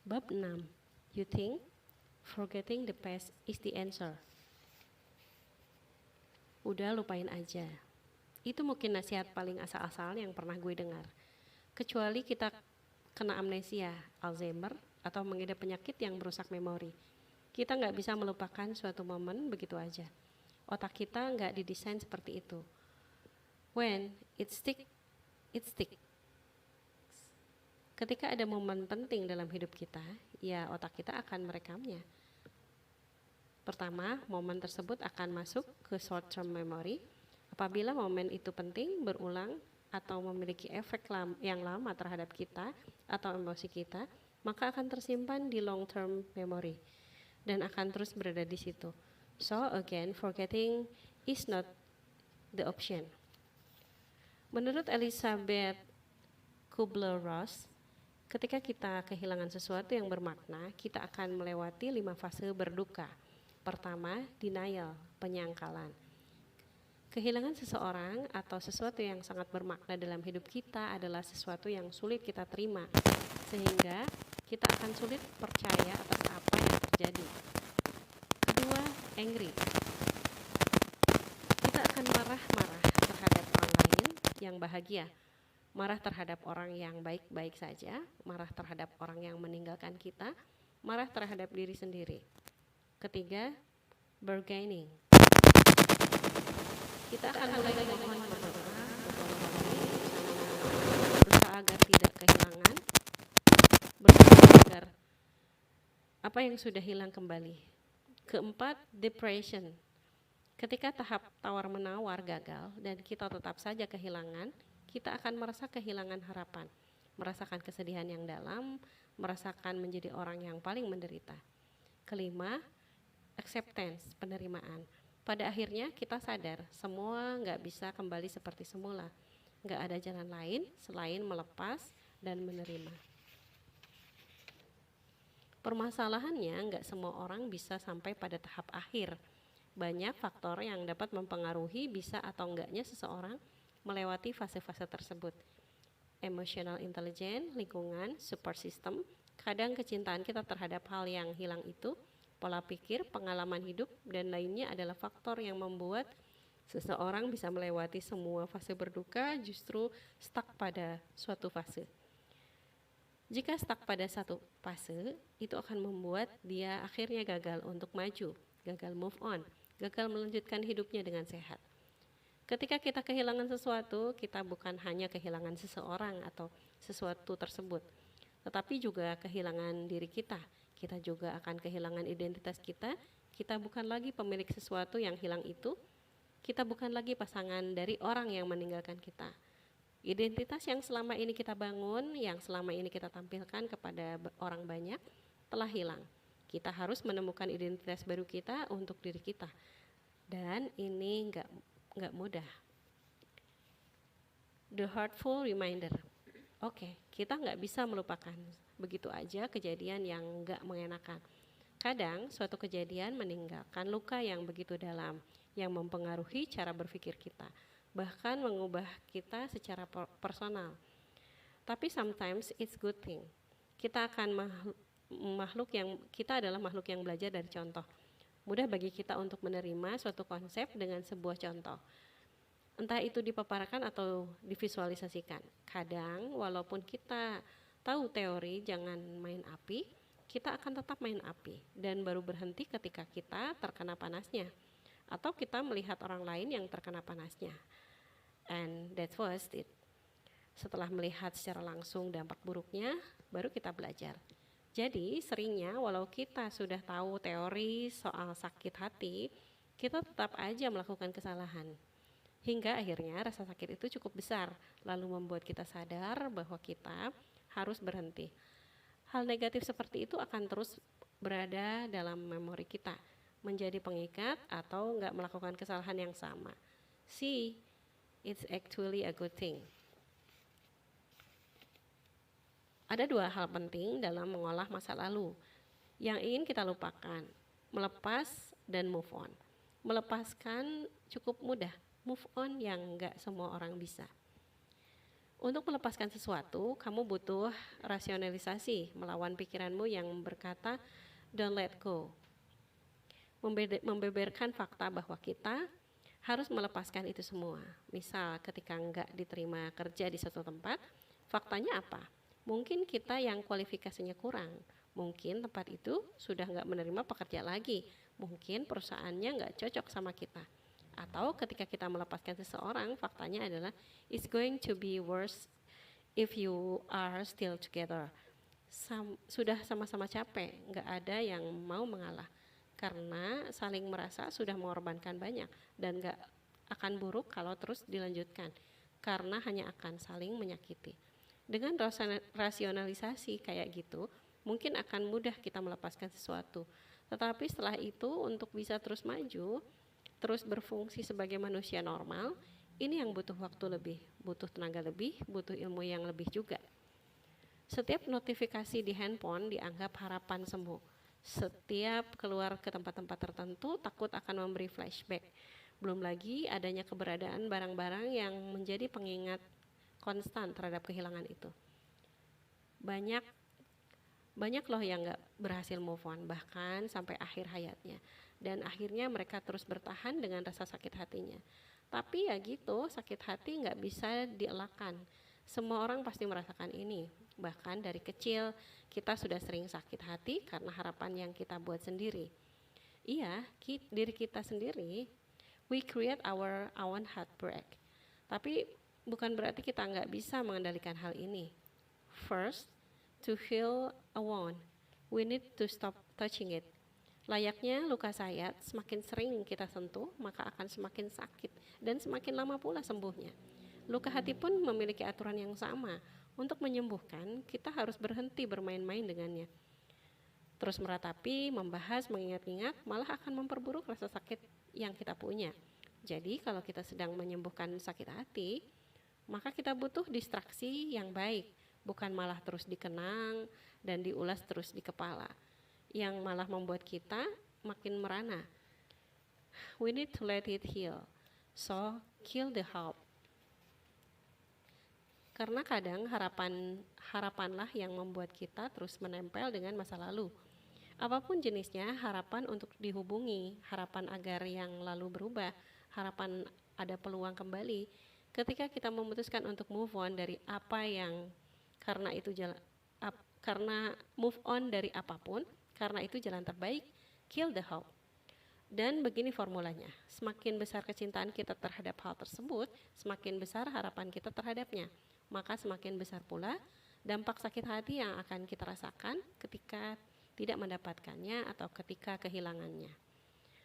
Bab 6. You think forgetting the past is the answer? Udah, lupain aja. Itu mungkin nasihat paling asal-asal yang pernah gue dengar. Kecuali kita kena amnesia, Alzheimer, atau mengidap penyakit yang merusak memori. Kita nggak bisa melupakan suatu momen begitu aja. Otak kita nggak didesain seperti itu. When it stick, it stick. Ketika ada momen penting dalam hidup kita, ya otak kita akan merekamnya. Pertama, momen tersebut akan masuk ke short-term memory. Apabila momen itu penting, berulang, atau memiliki efek yang lama terhadap kita atau emosi kita, maka akan tersimpan di long-term memory dan akan terus berada di situ. So again, forgetting is not the option. Menurut Elizabeth Kubler-Ross, ketika kita kehilangan sesuatu yang bermakna, kita akan melewati 5 fase berduka. Pertama, denial, penyangkalan. Kehilangan seseorang atau sesuatu yang sangat bermakna dalam hidup kita adalah sesuatu yang sulit kita terima, sehingga kita akan sulit percaya atas apa yang terjadi. Kedua, angry. Kita akan marah-marah terhadap orang lain yang bahagia, marah terhadap orang yang baik-baik saja, marah terhadap orang yang meninggalkan kita, marah terhadap diri sendiri. Ketiga, bargaining. Kita akan mulai memohon berdoa, berusaha agar tidak kehilangan, berusaha agar apa yang sudah hilang kembali. Keempat, depression. Ketika tahap tawar-menawar gagal dan kita tetap saja kehilangan, kita akan merasa kehilangan harapan, merasakan kesedihan yang dalam, merasakan menjadi orang yang paling menderita. Kelima, acceptance, penerimaan. Pada akhirnya kita sadar semua nggak bisa kembali seperti semula. Nggak ada jalan lain selain melepas dan menerima. Permasalahannya nggak semua orang bisa sampai pada tahap akhir. Banyak faktor yang dapat mempengaruhi bisa atau enggaknya seseorang melewati fase-fase tersebut. Emotional intelligence, lingkungan, support system, kadang kecintaan kita terhadap hal yang hilang itu, pola pikir, pengalaman hidup, dan lainnya adalah faktor yang membuat seseorang bisa melewati semua fase berduka justru stuck pada suatu fase. Jika stuck pada satu fase, itu akan membuat dia akhirnya gagal untuk maju, gagal move on, gagal melanjutkan hidupnya dengan sehat. Ketika kita kehilangan sesuatu, kita bukan hanya kehilangan seseorang atau sesuatu tersebut, tetapi juga kehilangan diri kita. Kita juga akan kehilangan identitas kita. Kita bukan lagi pemilik sesuatu yang hilang itu. Kita bukan lagi pasangan dari orang yang meninggalkan kita. Identitas yang selama ini kita bangun, yang selama ini kita tampilkan kepada orang banyak, telah hilang. Kita harus menemukan identitas baru kita untuk diri kita. Dan ini nggak mudah. The hurtful reminder. Oke, kita nggak bisa melupakan begitu aja kejadian yang nggak mengenakan. Kadang suatu kejadian meninggalkan luka yang begitu dalam, yang mempengaruhi cara berpikir kita, bahkan mengubah kita secara personal. Tapi sometimes it's good thing. Kita adalah makhluk yang belajar dari contoh. Mudah bagi kita untuk menerima suatu konsep dengan sebuah contoh. Entah itu dipaparkan atau divisualisasikan. Kadang walaupun kita tahu teori jangan main api, kita akan tetap main api dan baru berhenti ketika kita terkena panasnya atau kita melihat orang lain yang terkena panasnya. And that was it. Setelah melihat secara langsung dampak buruknya, baru kita belajar. Jadi seringnya walau kita sudah tahu teori soal sakit hati, kita tetap aja melakukan kesalahan. Hingga akhirnya rasa sakit itu cukup besar, lalu membuat kita sadar bahwa kita harus berhenti. Hal negatif seperti itu akan terus berada dalam memori kita, menjadi pengikat atau nggak melakukan kesalahan yang sama. See, it's actually a good thing. Ada 2 hal penting dalam mengolah masa lalu yang ingin kita lupakan, melepas dan move on. Melepaskan cukup mudah, move on yang nggak semua orang bisa. Untuk melepaskan sesuatu, kamu butuh rasionalisasi, melawan pikiranmu yang berkata, don't let go. Membeberkan fakta bahwa kita harus melepaskan itu semua. Misal ketika enggak diterima kerja di suatu tempat, faktanya apa? Mungkin kita yang kualifikasinya kurang, mungkin tempat itu sudah enggak menerima pekerja lagi, mungkin perusahaannya enggak cocok sama kita. Atau ketika kita melepaskan seseorang, faktanya adalah it's going to be worse if you are still together. Sudah sama-sama capek, enggak ada yang mau mengalah. Karena saling merasa sudah mengorbankan banyak dan gak akan buruk kalau terus dilanjutkan, karena hanya akan saling menyakiti. Dengan rasionalisasi kayak gitu, mungkin akan mudah kita melepaskan sesuatu. Tetapi setelah itu untuk bisa terus maju, terus berfungsi sebagai manusia normal, ini yang butuh waktu lebih, butuh tenaga lebih, butuh ilmu yang lebih juga. Setiap notifikasi di handphone dianggap harapan sembuh. Setiap keluar ke tempat-tempat tertentu takut akan memberi flashback. Belum lagi adanya keberadaan barang-barang yang menjadi pengingat konstan terhadap kehilangan itu. Banyak loh yang gak berhasil move on, bahkan sampai akhir hayatnya. Dan akhirnya mereka terus bertahan dengan rasa sakit hatinya. Tapi ya gitu, sakit hati gak bisa dielakkan. Semua orang pasti merasakan ini. Bahkan dari kecil kita sudah sering sakit hati karena harapan yang kita buat sendiri. Iya, diri kita sendiri, we create our own heartbreak. Tapi bukan berarti kita nggak bisa mengendalikan hal ini. First, to heal a wound, we need to stop touching it. Layaknya luka sayat, semakin sering kita sentuh, maka akan semakin sakit dan semakin lama pula sembuhnya. Luka hati pun memiliki aturan yang sama. Untuk menyembuhkan, kita harus berhenti bermain-main dengannya. Terus meratapi, membahas, mengingat-ingat, malah akan memperburuk rasa sakit yang kita punya. Jadi kalau kita sedang menyembuhkan sakit hati, maka kita butuh distraksi yang baik, bukan malah terus dikenang dan diulas terus di kepala, yang malah membuat kita makin merana. We need to let it heal, so kill the hope. Karena kadang harapanlah yang membuat kita terus menempel dengan masa lalu. Apapun jenisnya, harapan untuk dihubungi, harapan agar yang lalu berubah, harapan ada peluang kembali. Ketika kita memutuskan untuk move on dari apa yang karena move on dari apapun, karena itu jalan terbaik, kill the hope. Dan begini formulanya, semakin besar kecintaan kita terhadap hal tersebut, semakin besar harapan kita terhadapnya. Maka semakin besar pula dampak sakit hati yang akan kita rasakan ketika tidak mendapatkannya atau ketika kehilangannya.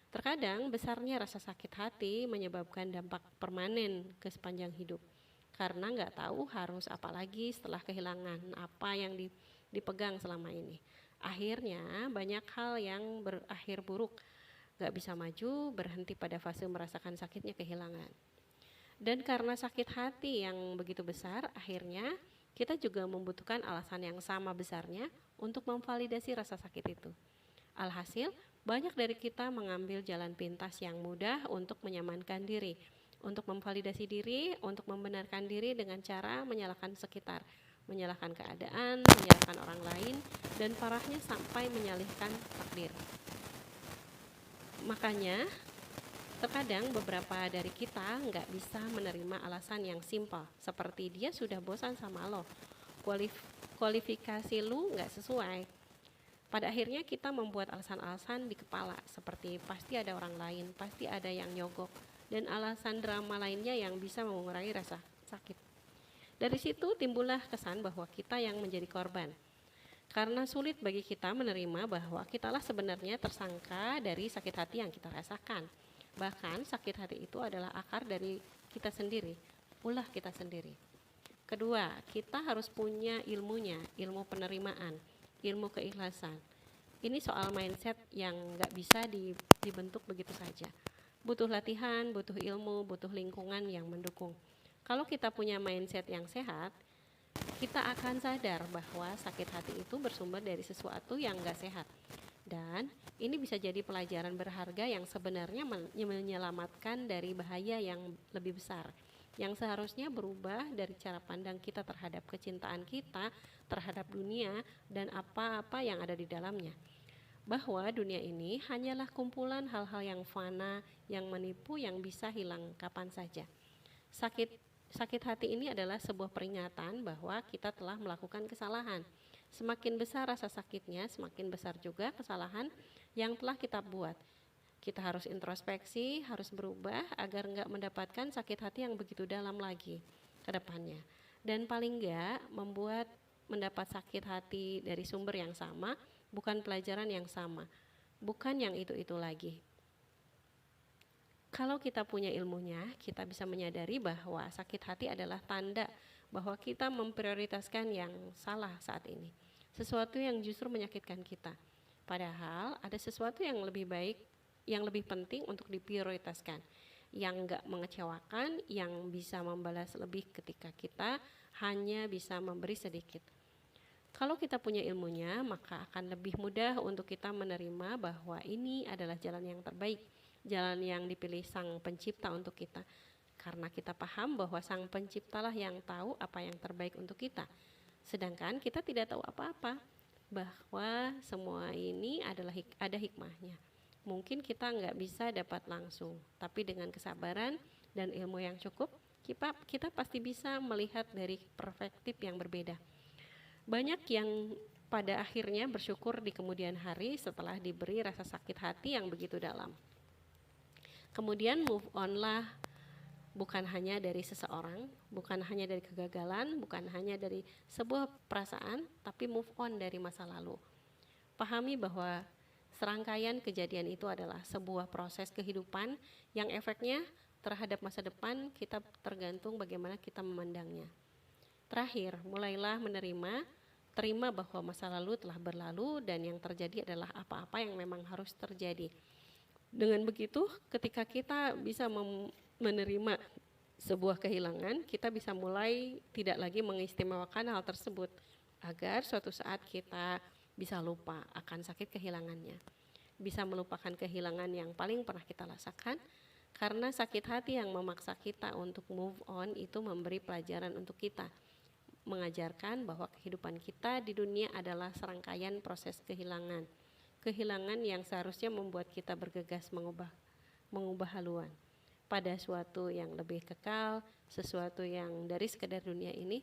Terkadang besarnya rasa sakit hati menyebabkan dampak permanen ke sepanjang hidup, karena nggak tahu harus apa lagi setelah kehilangan apa yang dipegang selama ini. Akhirnya banyak hal yang berakhir buruk, nggak bisa maju, berhenti pada fase merasakan sakitnya kehilangan. Dan karena sakit hati yang begitu besar, akhirnya kita juga membutuhkan alasan yang sama besarnya untuk memvalidasi rasa sakit itu. Alhasil, banyak dari kita mengambil jalan pintas yang mudah untuk menyamankan diri, untuk memvalidasi diri, untuk membenarkan diri dengan cara menyalahkan sekitar, menyalahkan keadaan, menyalahkan orang lain, dan parahnya sampai menyalahkan takdir. Makanya, terkadang beberapa dari kita nggak bisa menerima alasan yang simpel, seperti dia sudah bosan sama lo, kualifikasi lu nggak sesuai. Pada akhirnya kita membuat alasan-alasan di kepala, seperti pasti ada orang lain, pasti ada yang nyogok, dan alasan drama lainnya yang bisa mengurangi rasa sakit. Dari situ timbullah kesan bahwa kita yang menjadi korban. Karena sulit bagi kita menerima bahwa kitalah sebenarnya tersangka dari sakit hati yang kita rasakan. Bahkan sakit hati itu adalah akar dari kita sendiri, ulah kita sendiri. Kedua, kita harus punya ilmunya, ilmu penerimaan, ilmu keikhlasan. Ini soal mindset yang gak bisa dibentuk begitu saja. Butuh latihan, butuh ilmu, butuh lingkungan yang mendukung. Kalau kita punya mindset yang sehat, kita akan sadar bahwa sakit hati itu bersumber dari sesuatu yang gak sehat. Dan ini bisa jadi pelajaran berharga yang sebenarnya menyelamatkan dari bahaya yang lebih besar. yang seharusnya berubah dari cara pandang kita terhadap kecintaan kita terhadap dunia dan apa-apa yang ada di dalamnya. Bahwa dunia ini hanyalah kumpulan hal-hal yang fana, yang menipu, yang bisa hilang kapan saja. Sakit sakit hati ini adalah sebuah peringatan bahwa kita telah melakukan kesalahan. Semakin besar rasa sakitnya, semakin besar juga kesalahan yang telah kita buat. Kita harus introspeksi, harus berubah agar nggak mendapatkan sakit hati yang begitu dalam lagi ke depannya. Dan paling nggak membuat mendapat sakit hati dari sumber yang sama, bukan pelajaran yang sama, bukan yang itu-itu lagi. Kalau kita punya ilmunya, kita bisa menyadari bahwa sakit hati adalah tanda bahwa kita memprioritaskan yang salah saat ini. Sesuatu yang justru menyakitkan kita. Padahal ada sesuatu yang lebih baik, yang lebih penting untuk diprioritaskan, yang enggak mengecewakan, yang bisa membalas lebih ketika kita hanya bisa memberi sedikit. Kalau kita punya ilmunya, maka akan lebih mudah untuk kita menerima bahwa ini adalah jalan yang terbaik, jalan yang dipilih Sang Pencipta untuk kita. Karena kita paham bahwa Sang Penciptalah yang tahu apa yang terbaik untuk kita. Sedangkan kita tidak tahu apa-apa, bahwa semua ini adalah ada hikmahnya. Mungkin kita nggak bisa dapat langsung, tapi dengan kesabaran dan ilmu yang cukup, kita pasti bisa melihat dari perspektif yang berbeda. Banyak yang pada akhirnya bersyukur di kemudian hari setelah diberi rasa sakit hati yang begitu dalam. Kemudian move on lah, bukan hanya dari seseorang, bukan hanya dari kegagalan, bukan hanya dari sebuah perasaan, tapi move on dari masa lalu. Pahami bahwa serangkaian kejadian itu adalah sebuah proses kehidupan yang efeknya terhadap masa depan kita tergantung bagaimana kita memandangnya. Terakhir, mulailah terima bahwa masa lalu telah berlalu dan yang terjadi adalah apa-apa yang memang harus terjadi. Dengan begitu, ketika kita bisa menerima sebuah kehilangan, kita bisa mulai tidak lagi mengistimewakan hal tersebut agar suatu saat kita bisa lupa akan sakit kehilangannya, bisa melupakan kehilangan yang paling pernah kita rasakan, karena sakit hati yang memaksa kita untuk move on itu memberi pelajaran untuk kita, mengajarkan bahwa kehidupan kita di dunia adalah serangkaian proses kehilangan yang seharusnya membuat kita bergegas mengubah haluan pada suatu yang lebih kekal, sesuatu yang dari sekedar dunia ini,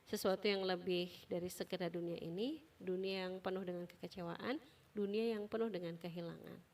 sesuatu yang lebih dari sekedar dunia ini, dunia yang penuh dengan kekecewaan, dunia yang penuh dengan kehilangan.